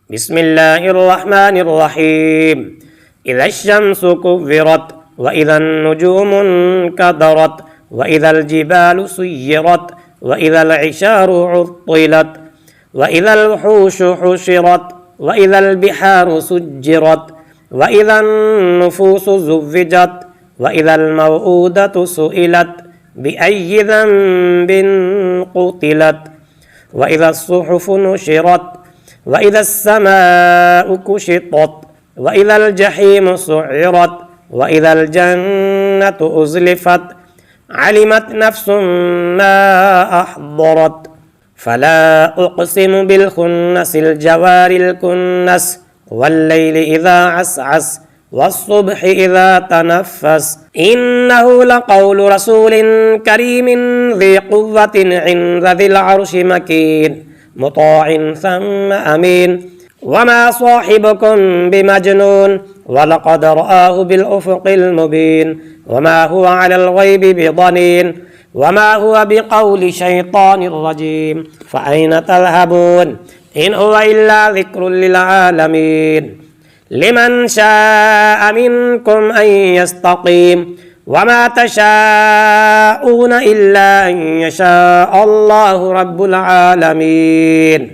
بسم الله الرحمن الرحيم إذا الشمس كورت وإذا النجوم انكدرت وإذا الجبال سيرت وإذا العشار عطلت وإذا الوحوش حشرت وإذا البحار سجرت وإذا النفوس زوجت وإذا الموءودة سئلت بأي ذنب قتلت وإذا الصحف نشرت وإذا السماء كشطت وإذا الجحيم سعرت وإذا الجنة أزلفت علمت نفس ما أحضرت فلا أقسم بالخنس الجوار الكنس والليل إذا عسعس والصبح إذا تنفس إنه لقول رسول كريم ذي قوة عند ذي العرش مكين مطاع ثم أمين وما صاحبكم بمجنون ولقد رآه بالأفق المبين وما هو على الغيب بضنين وما هو بقول شيطان رجيم فأين تذهبون إن هو إلا ذكر للعالمين لمن شاء منكم أن يستقيم وما تشاءون إلا أن يشاء الله رب العالمين.